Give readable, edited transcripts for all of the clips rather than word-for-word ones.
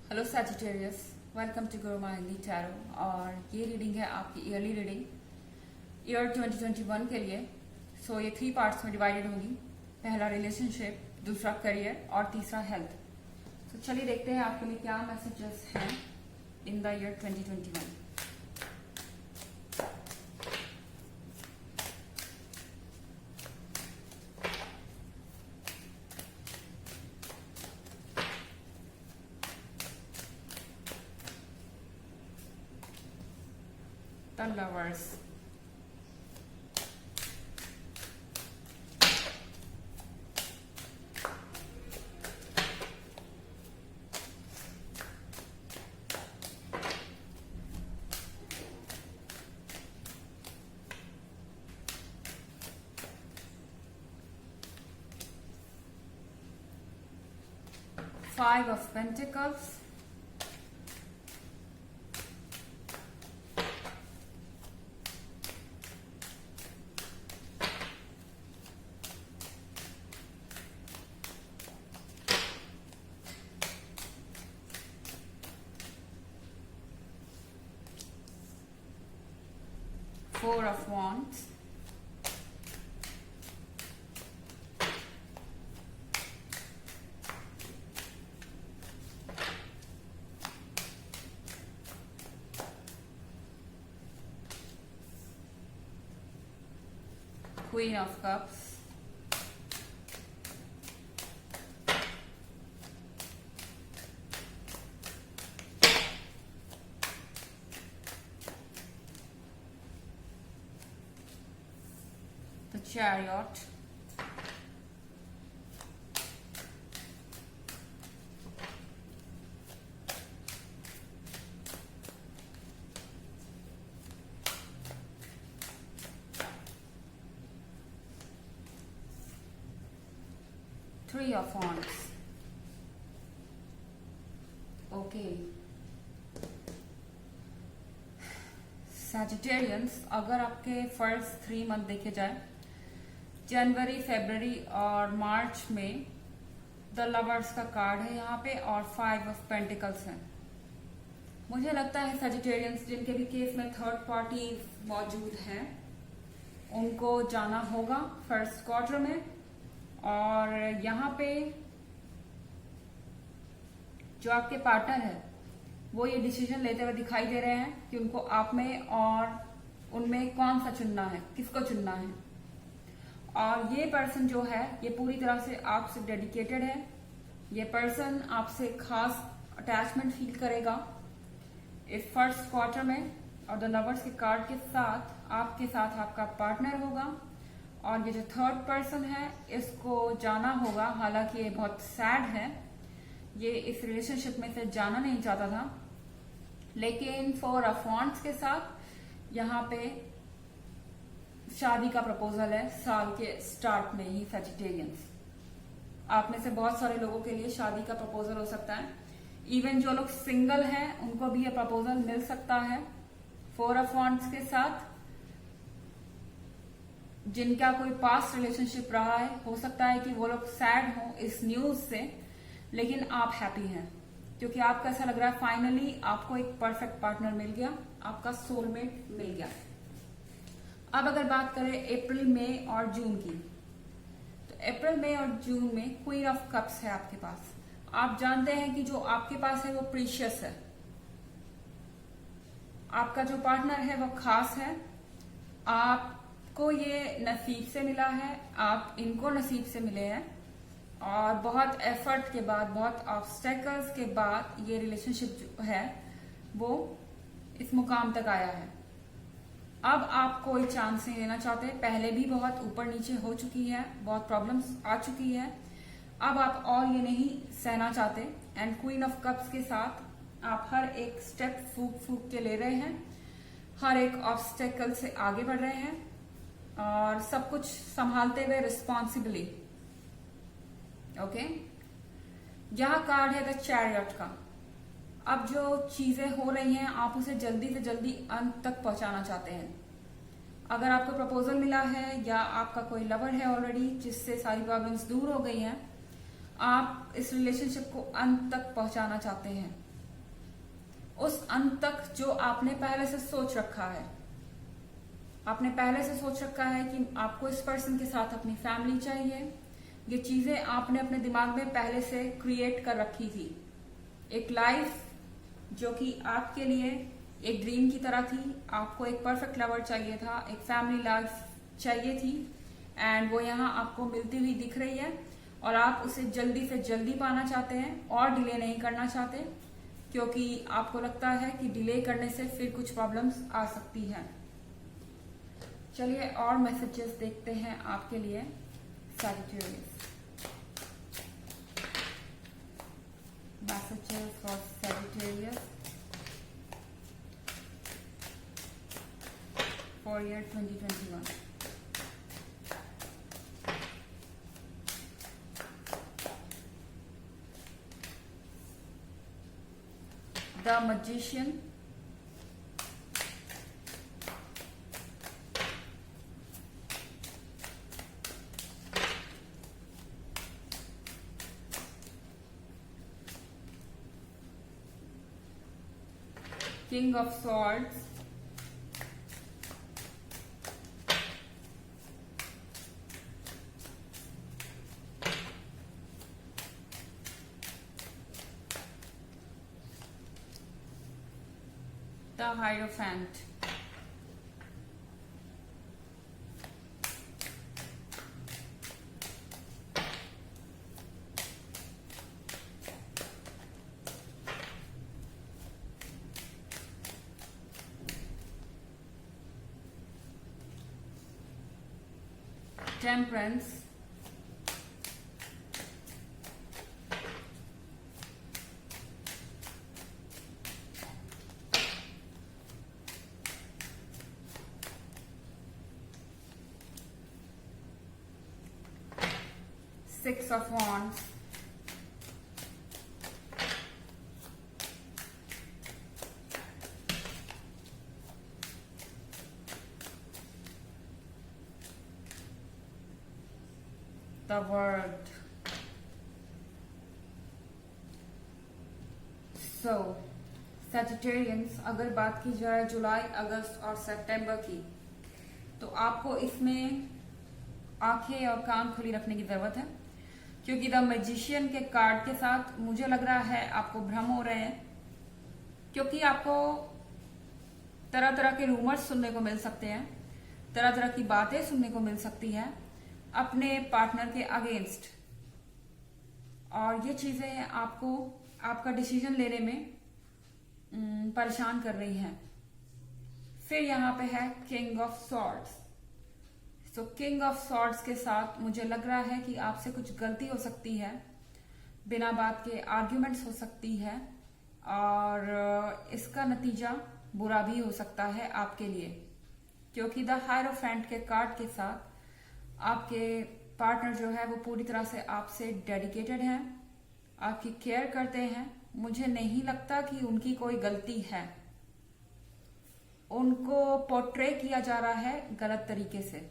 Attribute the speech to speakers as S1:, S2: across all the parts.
S1: Hello Sagittarius, welcome to Guru माहिंदी tarot. और ये reading है आपकी ईयरली रीडिंग ईयर 2021 के लिए। सो ये 3 पार्ट्स में डिवाइडेड होगी। पहला रिलेशनशिप, दूसरा करियर और तीसरा हेल्थ। तो चलिए देखते हैं आपके लिए क्या मैसेजेस हैं in the year 2021। The lovers. Five of Pentacles. Four of Wands. Queen of Cups. The Chariot. Three of Wands. Okay. Sagittarians, अगर आपके फर्स्ट 3 मंथ देखे जाए, जनवरी, फरवरी और मार्च में द लवर्स का कार्ड है यहाँ पे और 5 ऑफ पेंटिकल्स है। मुझे लगता है सजिटेरियंस जिनके भी केस में थर्ड पार्टी मौजूद है उनको जाना होगा फर्स्ट क्वार्टर में। और यहाँ पे जो आपके पार्टनर है वो ये डिसीजन लेते हुए दिखाई दे रहे हैं कि उनको आप में और उनमें कौन सा चुनना है, किसको चुनना है। और ये पर्सन जो है ये पूरी तरह से आपसे डेडिकेटेड है। ये पर्सन आपसे खास अटैचमेंट फील करेगा इस फर्स्ट क्वार्टर में। और द लवर्स के कार्ड के साथ आपके साथ आपका पार्टनर होगा। और ये जो थर्ड पर्सन है इसको जाना होगा, हालांकि ये बहुत सैड है, ये इस रिलेशनशिप में से जाना नहीं चाहता था, लेकिन 4 ऑफ वांड्स के साथ यहाँ पे शादी का प्रपोजल है साल के स्टार्ट में ही। सजिटेरियंस, आप में से बहुत सारे लोगों के लिए शादी का प्रपोजल हो सकता है। इवन जो लोग सिंगल हैं उनको भी ये प्रपोजल मिल सकता है 4 ऑफ वांड्स के साथ। जिनका कोई पास्ट रिलेशनशिप रहा है, हो सकता है कि वो लोग सैड हो इस न्यूज से, लेकिन आप हैप्पी हैं क्योंकि आपको ऐसा लग रहा है फाइनली आपको एक परफेक्ट पार्टनर मिल गया, आपका सोलमेट मिल गया। अब अगर बात करें अप्रैल, मई और जून की, तो अप्रैल, मई और जून में क्वीन ऑफ कप्स है आपके पास। आप जानते हैं कि जो आपके पास है वो प्रीशियस है, आपका जो पार्टनर है वो खास है। आपको ये नसीब से मिला है, आप इनको नसीब से मिले हैं और बहुत एफर्ट के बाद, बहुत ऑब्स्टेकल्स के बाद ये रिलेशनशिप जो है वो इस मुकाम तक आया है। अब आप कोई चांस नहीं लेना चाहते। पहले भी बहुत ऊपर नीचे हो चुकी है, बहुत प्रॉब्लम्स आ चुकी है। अब आप और ये नहीं सहना चाहते। एंड क्वीन ऑफ कप्स के साथ आप हर एक स्टेप फूक फूक के ले रहे हैं, हर एक ऑब्स्टेकल से आगे बढ़ रहे हैं और सब कुछ संभालते हुए रिस्पॉन्सिबली। ओके, यह कार्ड है द चैरियट का। अब जो चीजें हो रही हैं आप उसे जल्दी से जल्दी अंत तक पहुंचाना चाहते हैं। अगर आपको प्रपोजल मिला है या आपका कोई लवर है ऑलरेडी जिससे सारी प्रॉब्लम्स दूर हो गई हैं, आप इस रिलेशनशिप को अंत तक पहुंचाना चाहते हैं। उस अंत तक जो आपने पहले से सोच रखा है। आपने पहले से सोच रखा है कि आपको इस पर्सन के साथ अपनी फैमिली चाहिए। ये चीजें आपने अपने दिमाग में पहले से क्रिएट कर रखी थी। एक लाइफ जो कि आपके लिए एक ड्रीम की तरह थी। आपको एक परफेक्ट लवर चाहिए था, एक फैमिली लाइफ चाहिए थी, एंड वो यहाँ आपको मिलती हुई दिख रही है और आप उसे जल्दी से जल्दी पाना चाहते हैं और डिले नहीं करना चाहते, क्योंकि आपको लगता है कि डिले करने से फिर कुछ प्रॉब्लम्स आ सकती हैं। चलिए और मैसेजेस देखते हैं आपके लिए Sagittarius. Messages for Sagittarius for year 2021। The magician, King of Swords, the Hierophant, Temperance, Six of Wands, the World. So, Sagittarians, अगर बात की जाए जुलाई, अगस्त और सितंबर की, तो आपको इसमें आंखें और कान खुली रखने की जरूरत है, क्योंकि द मैजिशियन के कार्ड के साथ मुझे लग रहा है आपको भ्रम हो रहे हैं, क्योंकि आपको तरह तरह के रूमर्स सुनने को मिल सकते हैं, तरह तरह की बातें सुनने को मिल सकती है अपने पार्टनर के अगेंस्ट, और ये चीजें आपको आपका डिसीजन लेने में परेशान कर रही हैं। फिर यहाँ पे है किंग ऑफ सॉर्ड्स। तो किंग ऑफ सॉर्ड्स के साथ मुझे लग रहा है कि आपसे कुछ गलती हो सकती है, बिना बात के आर्ग्यूमेंट्स हो सकती है, और इसका नतीजा बुरा भी हो सकता है आपके लिए, क्योंकि द हायरोफेंट के कार्ड के साथ आपके पार्टनर जो है वो पूरी तरह से आपसे डेडिकेटेड हैं, आपकी केयर करते हैं। मुझे नहीं लगता कि उनकी कोई गलती है, उनको पोर्ट्रे किया जा रहा है गलत तरीके से,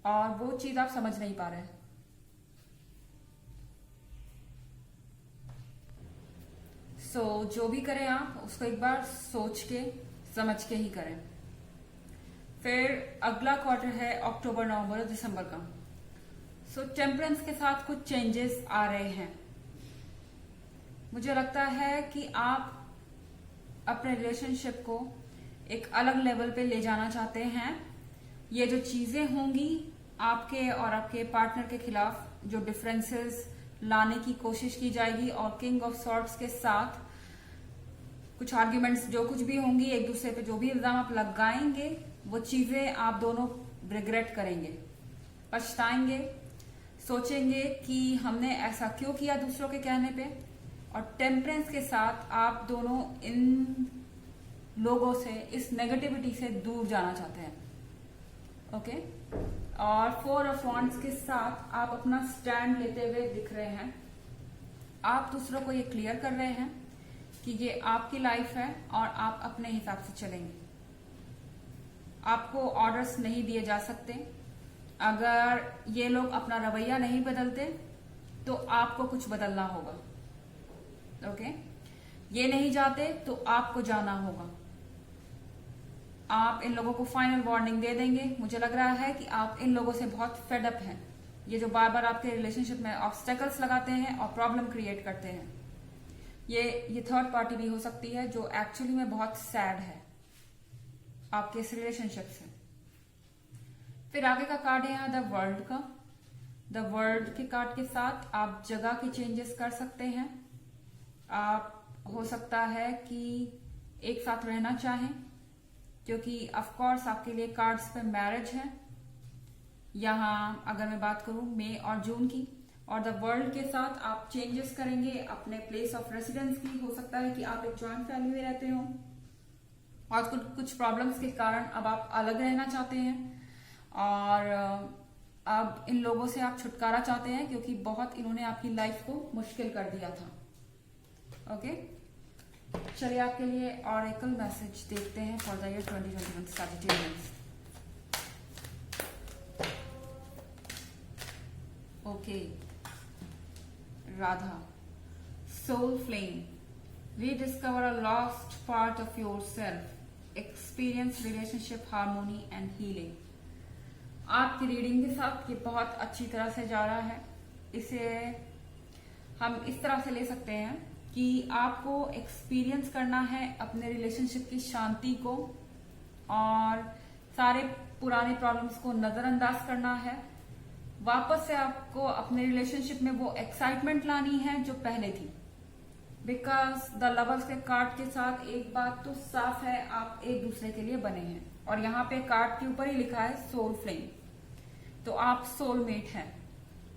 S1: और वो चीज आप समझ नहीं पा रहे हैं। जो भी करें आप उसको एक बार सोच के समझ के ही करें। फिर अगला क्वार्टर है अक्टूबर, नवंबर और दिसंबर का। टेम्परेंस के साथ कुछ चेंजेस आ रहे हैं। मुझे लगता है कि आप अपने रिलेशनशिप को एक अलग लेवल पे ले जाना चाहते हैं। ये जो चीजें होंगी आपके और आपके पार्टनर के खिलाफ, जो डिफरेंसेस लाने की कोशिश की जाएगी, और किंग ऑफ सॉर्ड्स के साथ कुछ आर्ग्यूमेंट्स जो कुछ भी होंगी, एक दूसरे पे जो भी इल्जाम आप लगाएंगे, वो चीजें आप दोनों रिग्रेट करेंगे, पछताएंगे, सोचेंगे कि हमने ऐसा क्यों किया दूसरों के कहने पे। और टेम्परेंस के साथ आप दोनों इन लोगों से, इस नेगेटिविटी से दूर जाना चाहते हैं। ओके, और फोर ऑफ वॉन्ड्स के साथ आप अपना स्टैंड लेते हुए दिख रहे हैं। आप दूसरों को ये क्लियर कर रहे हैं कि ये आपकी लाइफ है और आप अपने हिसाब से चलेंगे। आपको ऑर्डर्स नहीं दिए जा सकते। अगर ये लोग अपना रवैया नहीं बदलते तो आपको कुछ बदलना होगा। ओके, ये नहीं जाते तो आपको जाना होगा। आप इन लोगों को फाइनल वार्निंग दे देंगे। मुझे लग रहा है कि आप इन लोगों से बहुत फेड अप हैं, ये जो बार बार आपके रिलेशनशिप में ऑब्स्टेकल्स लगाते हैं और प्रॉब्लम क्रिएट करते हैं। ये थर्ड पार्टी भी हो सकती है जो एक्चुअली में बहुत सैड है आपके इस रिलेशनशिप से। फिर आगे का कार्ड है यहाँ द वर्ल्ड का। द वर्ल्ड के कार्ड के साथ आप जगह के चेंजेस कर सकते हैं। आप हो सकता है कि एक साथ रहना चाहें, क्योंकि ऑफ कोर्स आपके लिए कार्ड्स पे मैरिज है। यहाँ अगर मैं बात करूं मई और जून की, और द वर्ल्ड के साथ आप चेंजेस करेंगे अपने प्लेस ऑफ रेसिडेंस की। हो सकता है कि आप एक जॉइंट फैमिली में रहते हो और कुछ प्रॉब्लम्स के कारण अब आप अलग रहना चाहते हैं, और अब इन लोगों से आप छुटकारा चाहते हैं क्योंकि बहुत इन्होंने आपकी लाइफ को मुश्किल कर दिया था। ओके, चलिए आपके लिए ऑरेकल मैसेज देखते हैं for the year 2021 sagittarians. Okay, Radha, soul flame, rediscover a lost part of yourself, experience relationship harmony and healing। आपकी रीडिंग के साथ ये बहुत अच्छी तरह से जा रहा है। इसे हम इस तरह से ले सकते हैं कि आपको एक्सपीरियंस करना है अपने रिलेशनशिप की शांति को, और सारे पुराने प्रॉब्लम्स को नजरअंदाज करना है। वापस से आपको अपने रिलेशनशिप में वो एक्साइटमेंट लानी है जो पहले थी। बिकॉज द लवर्स के कार्ड के साथ एक बात तो साफ है, आप एक दूसरे के लिए बने हैं, और यहाँ पे कार्ड के ऊपर ही लिखा है सोल फ्लेम, तो आप सोलमेट हैं।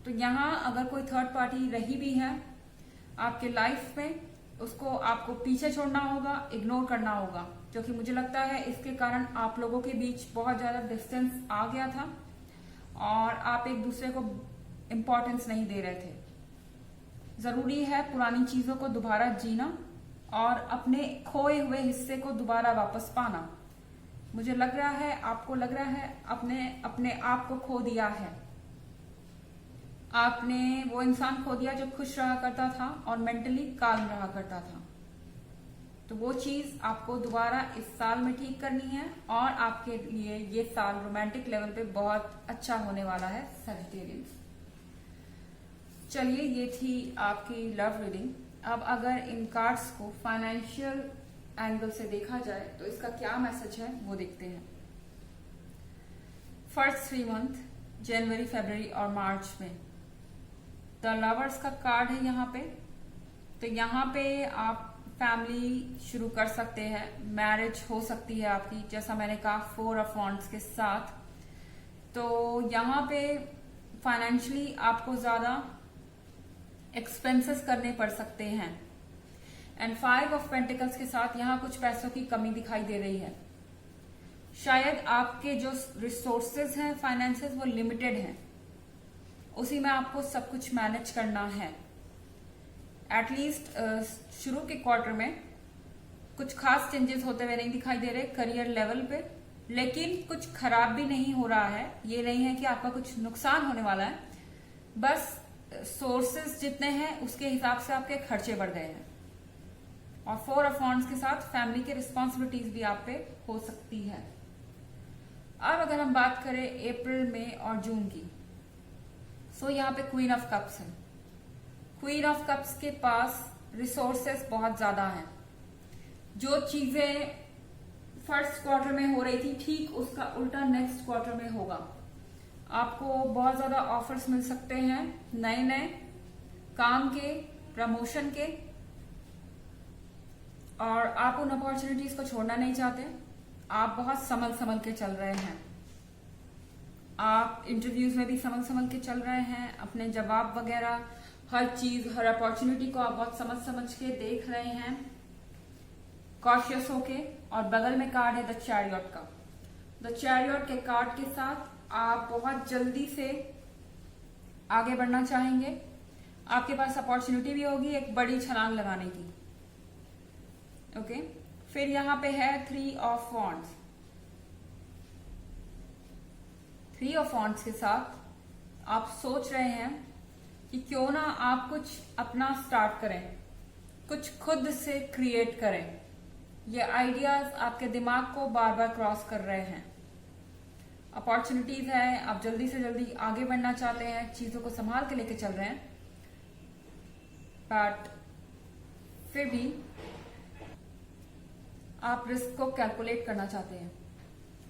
S1: तो यहाँ अगर कोई थर्ड पार्टी रही भी है आपके लाइफ में, उसको आपको पीछे छोड़ना होगा, इग्नोर करना होगा, क्योंकि मुझे लगता है इसके कारण आप लोगों के बीच बहुत ज्यादा डिस्टेंस आ गया था और आप एक दूसरे को इम्पोर्टेंस नहीं दे रहे थे। जरूरी है पुरानी चीजों को दोबारा जीना और अपने खोए हुए हिस्से को दोबारा वापस पाना। मुझे लग रहा है, आपको लग रहा है अपने आप को खो दिया है। आपने वो इंसान खो दिया जो खुश रहा करता था और मेंटली काल्म रहा करता था। तो वो चीज आपको दोबारा इस साल में ठीक करनी है, और आपके लिए ये साल रोमांटिक लेवल पे बहुत अच्छा होने वाला है सैजिटेरियंस। चलिए, ये थी आपकी लव रीडिंग। अब अगर इन कार्ड्स को फाइनेंशियल एंगल से देखा जाए तो इसका क्या मैसेज है वो देखते हैं। फर्स्ट 3 मंथ जनवरी, फरवरी और मार्च में द लवर्स का कार्ड है यहाँ पे। तो यहाँ पे आप फैमिली शुरू कर सकते हैं, मैरिज हो सकती है आपकी, जैसा मैंने कहा 4 ऑफ वॉन्ड्स के साथ। तो यहाँ पे फाइनेंशियली आपको ज्यादा एक्सपेंसेस करने पड़ सकते हैं, एंड 5 ऑफ पेंटिकल्स के साथ यहाँ कुछ पैसों की कमी दिखाई दे रही है। शायद आपके जो रिसोर्सेज हैं, फाइनेंसेस, वो लिमिटेड हैं, उसी में आपको सब कुछ मैनेज करना है। एटलीस्ट शुरू के क्वार्टर में कुछ खास चेंजेस होते हुए नहीं दिखाई दे रहे करियर लेवल पे, लेकिन कुछ खराब भी नहीं हो रहा है। ये नहीं है कि आपका कुछ नुकसान होने वाला है, बस सोर्सेज जितने हैं उसके हिसाब से आपके खर्चे बढ़ गए हैं। और 4 ऑफ वॉन्ड्स के साथ फैमिली के रिस्पॉन्सिबिलिटीज भी आप पे हो सकती है। अब अगर हम बात करें अप्रैल, मई और जून की, सो यहाँ पे क्वीन ऑफ कप्स है। क्वीन ऑफ कप्स के पास रिसोर्सेस बहुत ज्यादा हैं। जो चीजें फर्स्ट क्वार्टर में हो रही थी, ठीक उसका उल्टा नेक्स्ट क्वार्टर में होगा। आपको बहुत ज्यादा ऑफर्स मिल सकते हैं, नए नए काम के, प्रमोशन के, और आप उन अपॉर्चुनिटीज को छोड़ना नहीं चाहते। आप बहुत संभल के चल रहे हैं। आप इंटरव्यूज में भी संभल के चल रहे हैं। अपने जवाब वगैरह, हर चीज, हर अपॉर्चुनिटी को आप बहुत समझ के देख रहे हैं, कॉशियस होके। और बगल में कार्ड है द चैरियट का। द चैरियट के कार्ड के साथ आप बहुत जल्दी से आगे बढ़ना चाहेंगे। आपके पास अपॉर्चुनिटी भी होगी एक बड़ी छलांग लगाने की। ओके, फिर यहां पे है 3 ऑफ वॉन्ड्स। 3 ऑफ वॉन्ड्स के साथ आप सोच रहे हैं कि क्यों ना आप कुछ अपना स्टार्ट करें, कुछ खुद से क्रिएट करें। ये आइडियाज आपके दिमाग को बार बार क्रॉस कर रहे हैं। अपॉर्चुनिटीज है, आप जल्दी से जल्दी आगे बढ़ना चाहते हैं, चीजों को संभाल के लेके चल रहे हैं, बट फिर भी आप रिस्क को कैलकुलेट करना चाहते हैं।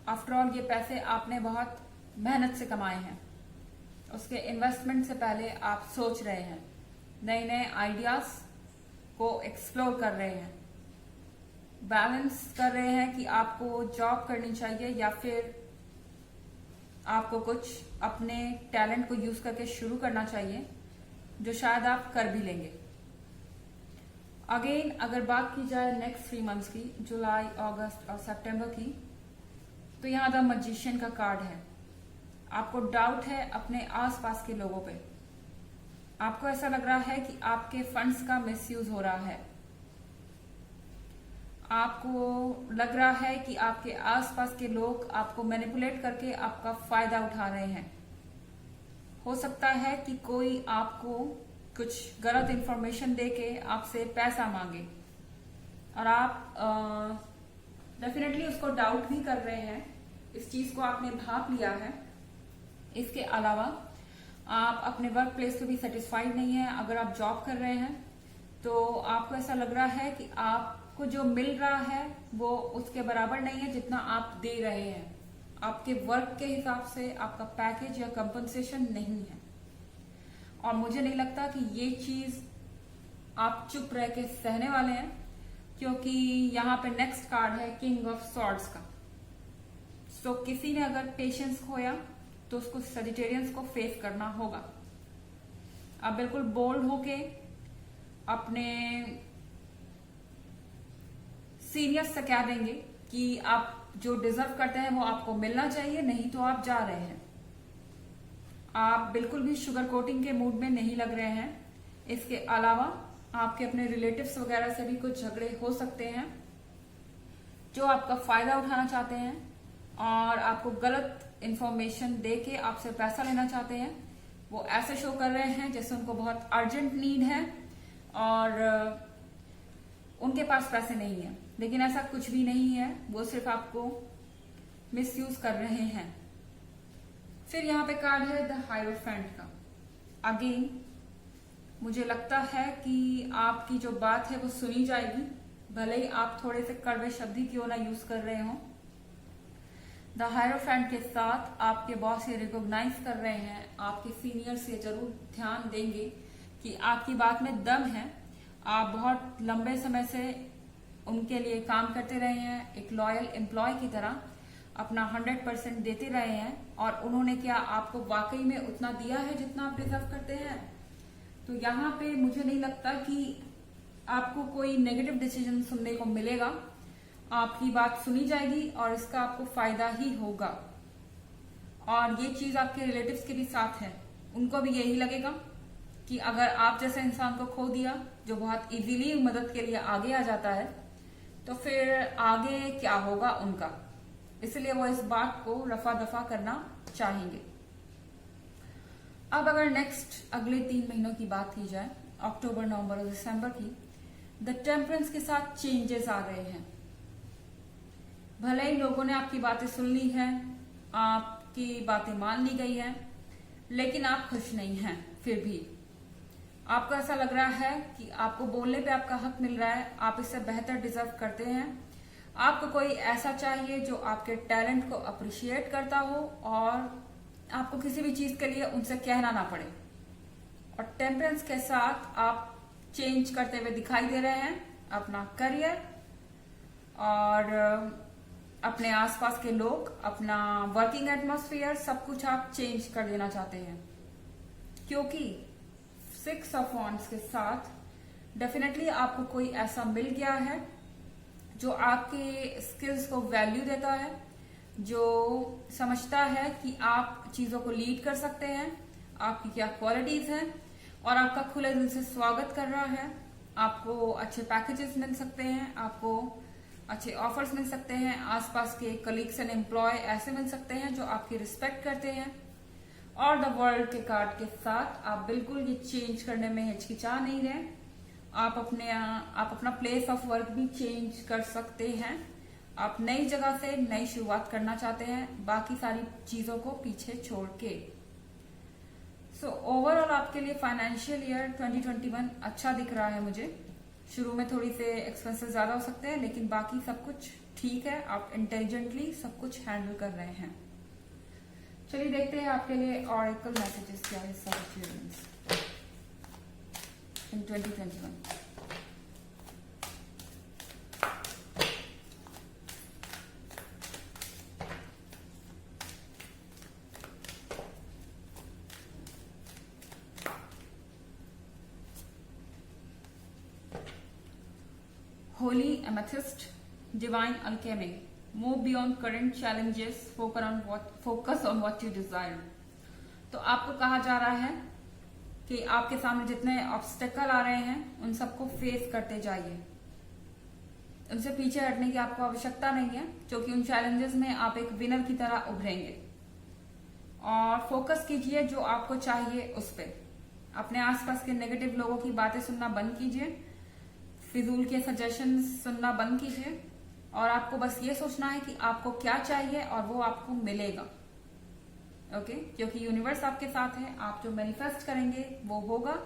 S1: आफ्टर ऑल ये पैसे आपने बहुत मेहनत से कमाए हैं, उसके इन्वेस्टमेंट से पहले आप सोच रहे हैं, नए नए आइडियाज को एक्सप्लोर कर रहे हैं, बैलेंस कर रहे हैं कि आपको जॉब करनी चाहिए या फिर आपको कुछ अपने टैलेंट को यूज करके शुरू करना चाहिए, जो शायद आप कर भी लेंगे। अगेन अगर बात की जाए नेक्स्ट 3 मंथ्स की, जुलाई, अगस्त और सितंबर की, तो यहाँ द मैजिशियन का कार्ड है। आपको डाउट है अपने आसपास के लोगों पे। आपको ऐसा लग रहा है कि आपके फंड्स का मिसयूज हो रहा है। आपको लग रहा है कि आपके आसपास के लोग आपको मैनिपुलेट करके आपका फायदा उठा रहे हैं। हो सकता है कि कोई आपको कुछ गलत इंफॉर्मेशन देके आपसे पैसा मांगे और आप डेफिनेटली उसको डाउट भी कर रहे हैं, इस चीज को आपने भाप लिया है। इसके अलावा आप अपने वर्क प्लेस पे भी सेटिस्फाइड नहीं है। अगर आप जॉब कर रहे हैं तो आपको ऐसा लग रहा है कि आपको जो मिल रहा है वो उसके बराबर नहीं है जितना आप दे रहे हैं। आपके वर्क के हिसाब से आपका पैकेज या कंपनसेशन नहीं है, और मुझे नहीं लगता कि ये चीज आप चुप रह के सहने वाले हैं, क्योंकि यहाँ पे नेक्स्ट कार्ड है किंग ऑफ सॉर्ड्स का। तो किसी ने अगर पेशेंस खोया तो उसको सजिटेरियंस को फेस करना होगा। आप बिल्कुल बोल्ड होके अपने सीनियर्स से कह देंगे कि आप जो डिजर्व करते हैं वो आपको मिलना चाहिए, नहीं तो आप जा रहे हैं। आप बिल्कुल भी शुगर कोटिंग के मूड में नहीं लग रहे हैं। इसके अलावा आपके अपने रिलेटिव्स वगैरह से भी कुछ झगड़े हो सकते हैं जो आपका फायदा उठाना चाहते हैं और आपको गलत इंफॉर्मेशन देके आपसे पैसा लेना चाहते हैं। वो ऐसे शो कर रहे हैं जैसे उनको बहुत अर्जेंट नीड है और उनके पास पैसे नहीं है, लेकिन ऐसा कुछ भी नहीं है। वो सिर्फ आपको मिसयूज कर रहे हैं। फिर यहाँ पे कार्ड है द हायरोफेंट का। अगेन मुझे लगता है कि आपकी जो बात है वो सुनी जाएगी, भले ही आप थोड़े से कड़वे शब्द ही क्यों ना यूज कर रहे हो। द हायरोफेंट के साथ आपके बॉस ये रिकॉग्नाइज कर रहे हैं, आपके सीनियर्स ये जरूर ध्यान देंगे कि आपकी बात में दम है। आप बहुत लंबे समय से उनके लिए काम करते रहे हैं, एक लॉयल एम्प्लॉय की तरह अपना 100% देते रहे हैं, और उन्होंने क्या आपको वाकई में उतना दिया है जितना आप डिजर्व करते हैं। तो यहाँ पे मुझे नहीं लगता कि आपको कोई नेगेटिव डिसीजन सुनने को मिलेगा। आपकी बात सुनी जाएगी और इसका आपको फायदा ही होगा। और ये चीज आपके रिलेटिव्स के भी साथ है, उनको भी यही लगेगा कि अगर आप जैसे इंसान को खो दिया जो बहुत इजीली मदद के लिए आगे आ जाता है, तो फिर आगे क्या होगा उनका। इसलिए वो इस बात को रफा दफा करना चाहेंगे। अब अगर नेक्स्ट अगले 3 महीनों की बात की जाए, अक्टूबर, नवंबर और दिसंबर की, द टेम्परेंस के साथ चेंजेस आ रहे हैं। भले ही लोगों ने आपकी बातें सुन ली है, आपकी बातें मान ली गई है, लेकिन आप खुश नहीं हैं। फिर भी आपको ऐसा लग रहा है कि आपको बोलने पे आपका हक मिल रहा है, आप इससे बेहतर डिजर्व करते हैं। आपको कोई ऐसा चाहिए जो आपके टैलेंट को अप्रिशिएट करता हो और आपको किसी भी चीज के लिए उनसे कहना ना पड़े। और टेम्परेंस के साथ आप चेंज करते हुए दिखाई दे रहे हैं अपना करियर और अपने आसपास के लोग, अपना वर्किंग एटमॉस्फेयर, सब कुछ आप चेंज कर देना चाहते हैं, क्योंकि 6 ऑफ वॉन्ड्स के साथ डेफिनेटली आपको कोई ऐसा मिल गया है जो आपके स्किल्स को वैल्यू देता है, जो समझता है कि आप चीजों को लीड कर सकते हैं, आपकी क्या क्वालिटीज हैं, और आपका खुले दिल से स्वागत कर रहा है। आपको अच्छे पैकेजेस मिल सकते हैं, आपको अच्छे ऑफर्स मिल सकते हैं, आसपास के कलीग्स एंड एम्प्लॉय ऐसे मिल सकते हैं जो आपकी रिस्पेक्ट करते हैं। और द वर्ल्ड के कार्ड के साथ आप बिल्कुल ये चेंज करने में हिचकिचा नहीं रहे। आप अपना प्लेस ऑफ वर्क भी चेंज कर सकते हैं। आप नई जगह से नई शुरुआत करना चाहते हैं, बाकी सारी चीजों को पीछे छोड़ के। सो ओवरऑल आपके लिए फाइनेंशियल ईयर 2021 अच्छा दिख रहा है मुझे। शुरू में थोड़ी से एक्सपेंसेस ज्यादा हो सकते हैं, लेकिन बाकी सब कुछ ठीक है। आप इंटेलिजेंटली सब कुछ हैंडल कर रहे हैं। चलिए देखते हैं आपके लिए ऑरेकल मैसेजेस क्या है Sagittarians in 2021। Holy Amethyst, Divine Alchemy, move beyond current challenges, focus on what you desire। तो आपको कहा जा रहा है कि आपके सामने जितने ऑब्स्टेकल आ रहे हैं उन सबको फेस करते जाइए। उनसे पीछे हटने की आपको आवश्यकता नहीं है, क्योंकि उन चैलेंजेस में आप एक विनर की तरह उभरेंगे। और फोकस कीजिए जो आपको चाहिए उस पे। अपने आसपास के नेगेटिव लोगों की बातें सुनना बंद कीजिए, फिजूल के सजेशन सुनना बंद कीजिए, और आपको बस ये सोचना है कि आपको क्या चाहिए और वो आपको मिलेगा। ओके, क्योंकि यूनिवर्स आपके साथ है। आप जो मैनिफेस्ट करेंगे वो होगा,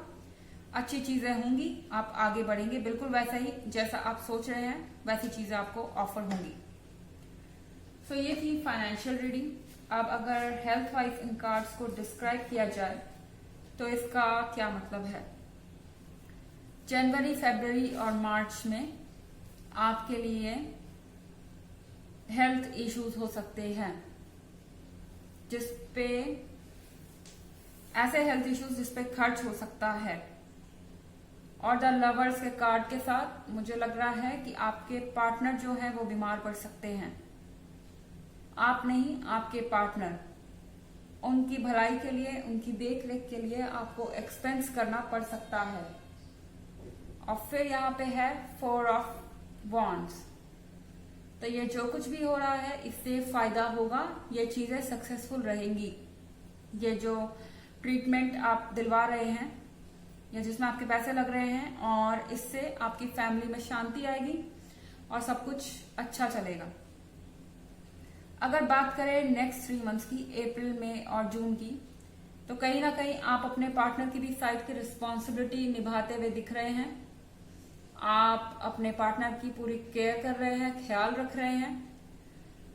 S1: अच्छी चीजें होंगी, आप आगे बढ़ेंगे बिल्कुल वैसा ही जैसा आप सोच रहे हैं, वैसी चीजें आपको ऑफर होंगी। सो ये थी फाइनेंशियल रीडिंग। अब अगर हेल्थ वाइज इन कार्ड्स को डिस्क्राइब किया जाए तो इसका क्या मतलब है। जनवरी, फरवरी और मार्च में आपके लिए हेल्थ इश्यूज हो सकते हैं, जिसपे ऐसे हेल्थ इश्यूज जिसपे खर्च हो सकता है। और द लवर्स के कार्ड के साथ मुझे लग रहा है कि आपके पार्टनर जो है वो बीमार पड़ सकते हैं। आप नहीं, आपके पार्टनर। उनकी भलाई के लिए, उनकी देख रेख के लिए आपको एक्सपेंस करना पड़ सकता है। और फिर यहाँ पे है 4 ऑफ वॉन्ड्स। तो ये जो कुछ भी हो रहा है इससे फायदा होगा, ये चीजें सक्सेसफुल रहेंगी। ये जो ट्रीटमेंट आप दिलवा रहे हैं या जिसमें आपके पैसे लग रहे हैं, और इससे आपकी फैमिली में शांति आएगी और सब कुछ अच्छा चलेगा। अगर बात करें नेक्स्ट 3 मंथ्स की, अप्रैल, मई और जून की, तो कहीं ना कहीं आप अपने पार्टनर की भी साइड की रिस्पॉन्सिबिलिटी निभाते हुए दिख रहे हैं। आप अपने पार्टनर की पूरी केयर कर रहे हैं, ख्याल रख रहे हैं,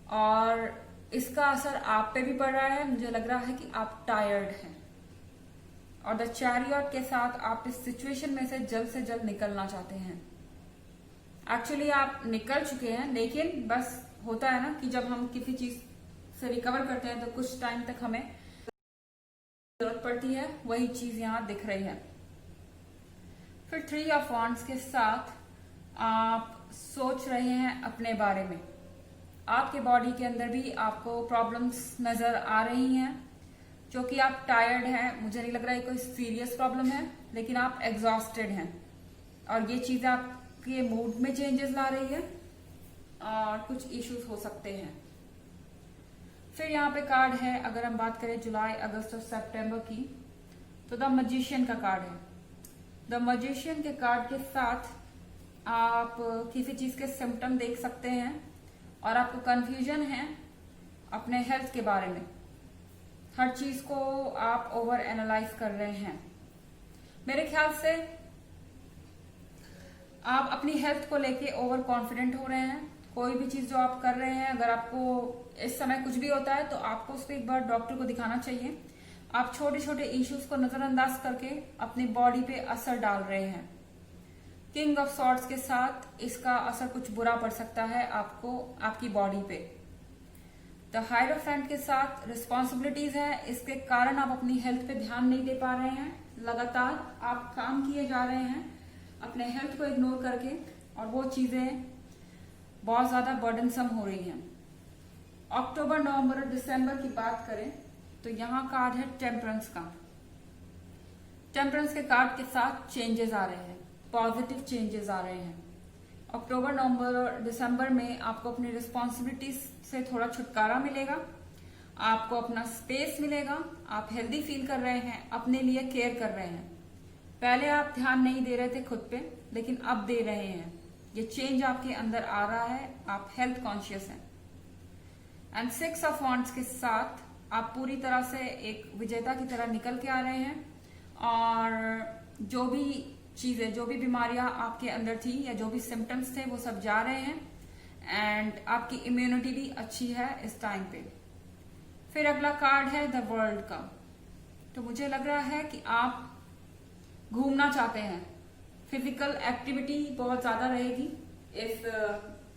S1: और इसका असर आप पे भी पड़ रहा है। मुझे लग रहा है कि आप टायर्ड हैं, और द चैरियट के साथ आप इस सिचुएशन में से जल्द निकलना चाहते हैं। एक्चुअली आप निकल चुके हैं, लेकिन बस होता है ना कि जब हम किसी चीज से रिकवर करते हैं तो कुछ टाइम तक हमें जरूरत पड़ती है। वही चीज यहाँ दिख रही है। फिर 3 ऑफ वॉन्ड्स के साथ आप सोच रहे हैं अपने बारे में। आपके बॉडी के अंदर भी आपको प्रॉब्लम्स नजर आ रही हैं, जो कि आप टायर्ड हैं। मुझे नहीं लग रहा है कोई सीरियस प्रॉब्लम है, लेकिन आप एग्जॉस्टेड हैं, और ये चीजें आपके मूड में चेंजेस ला रही है, और कुछ इश्यूज हो सकते हैं। फिर यहाँ पे कार्ड है, अगर हम बात करें जुलाई, अगस्त और सितंबर की, तो द मैजिशियन का कार्ड है। द मैजिशियन के कार्ड के साथ आप किसी चीज के सिम्टम देख सकते हैं, और आपको कंफ्यूजन है अपने हेल्थ के बारे में। हर चीज को आप ओवर एनालाइज कर रहे हैं। मेरे ख्याल से आप अपनी हेल्थ को लेके ओवर कॉन्फिडेंट हो रहे हैं। कोई भी चीज जो आप कर रहे हैं, अगर आपको इस समय कुछ भी होता है तो आपको उस पर एक बार डॉक्टर को दिखाना चाहिए। आप छोटे छोटे इश्यूज को नजरअंदाज करके अपनी बॉडी पे असर डाल रहे हैं। किंग ऑफ सॉर्ड्स के साथ इसका असर कुछ बुरा पड़ सकता है आपको, आपकी बॉडी पे। द हायरोफेंट के साथ रिस्पॉन्सिबिलिटीज है, इसके कारण आप अपनी हेल्थ पे ध्यान नहीं दे पा रहे हैं। लगातार आप काम किए जा रहे हैं अपने हेल्थ को इग्नोर करके, और वो चीजें बहुत ज्यादा बर्डनसम हो रही हैं। अक्टूबर, नवंबर और दिसंबर की बात करें तो यहाँ कार्ड है टेम्परेंस का। टेम्परेंस के कार्ड के साथ चेंजेस आ रहे हैं, पॉजिटिव चेंजेस आ रहे हैं। अक्टूबर, नवंबर और दिसंबर में आपको अपनी रिस्पॉन्सिबिलिटीज से थोड़ा छुटकारा मिलेगा, आपको अपना स्पेस मिलेगा, आप हेल्दी फील कर रहे हैं, अपने लिए केयर कर रहे हैं। पहले आप ध्यान नहीं दे रहे थे खुद पे, लेकिन अब दे रहे हैं। ये चेंज आपके अंदर आ रहा है, आप हेल्थ कॉन्शियस हैं। एंड 6 ऑफ वॉन्ड्स के साथ आप पूरी तरह से एक विजेता की तरह निकल के आ रहे हैं, और जो भी चीजें, जो भी बीमारियां आपके अंदर थी या जो भी सिम्टम्स थे वो सब जा रहे हैं, एंड आपकी इम्यूनिटी भी अच्छी है इस टाइम पे। फिर अगला कार्ड है द वर्ल्ड का। तो मुझे लग रहा है कि आप घूमना चाहते हैं, फिजिकल एक्टिविटी बहुत ज्यादा रहेगी इस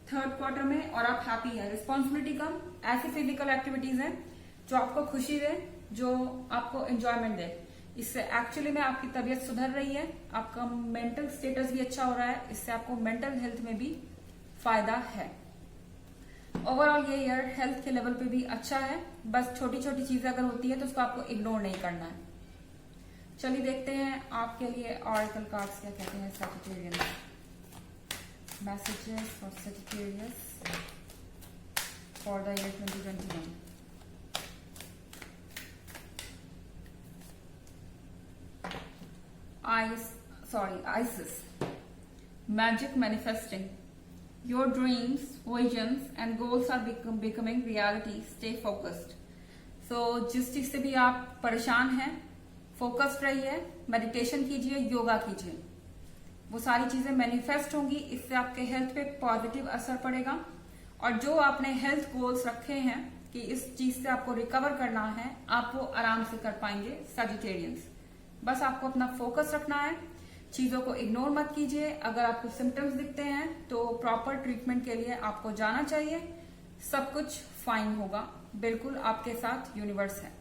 S1: 3rd क्वार्टर में, और आप हैप्पी है, रिस्पॉन्सिबिलिटी कम। ऐसी फिजिकल एक्टिविटीज हैं जो आपको खुशी दे, जो आपको एंजॉयमेंट दे। इससे एक्चुअली में आपकी तबीयत सुधर रही है, आपका मेंटल स्टेटस भी अच्छा हो रहा है, इससे आपको मेंटल हेल्थ में भी फायदा है। ओवरऑल ये ईयर हेल्थ के लेवल पे भी अच्छा है, बस छोटी छोटी चीजें अगर होती है तो उसको आपको इग्नोर नहीं करना है। चलिए देखते हैं आपके लिए ऑरेकल कार्ड्स क्या कहते हैं। Sagittarius messages for Sagittarius for the year 2021। Isis. Magic manifesting. Your dreams, visions and goals are becoming reality. Stay focused. So, जिस चीज से भी आप परेशान हैं, फोकस्ड रहिए, मेडिटेशन कीजिए, योगा कीजिए, वो सारी चीजें मैनिफेस्ट होंगी। इससे आपके हेल्थ पे पॉजिटिव असर पड़ेगा, और जो आपने हेल्थ गोल्स रखे हैं कि इस चीज से आपको रिकवर करना है, आप वो आराम से कर पाएंगे सैजिटेरियंस। बस आपको अपना फोकस रखना है, चीजों को इग्नोर मत कीजिए। अगर आपको सिम्टम्स दिखते हैं तो प्रॉपर ट्रीटमेंट के लिए आपको जाना चाहिए। सब कुछ फाइन होगा, बिल्कुल आपके साथ यूनिवर्स है।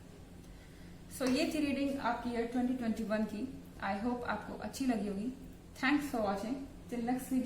S1: सो ये थी रीडिंग आपकी ईयर 2021 की। आई होप आपको अच्छी लगी होगी। Thanks for watching. Till next video.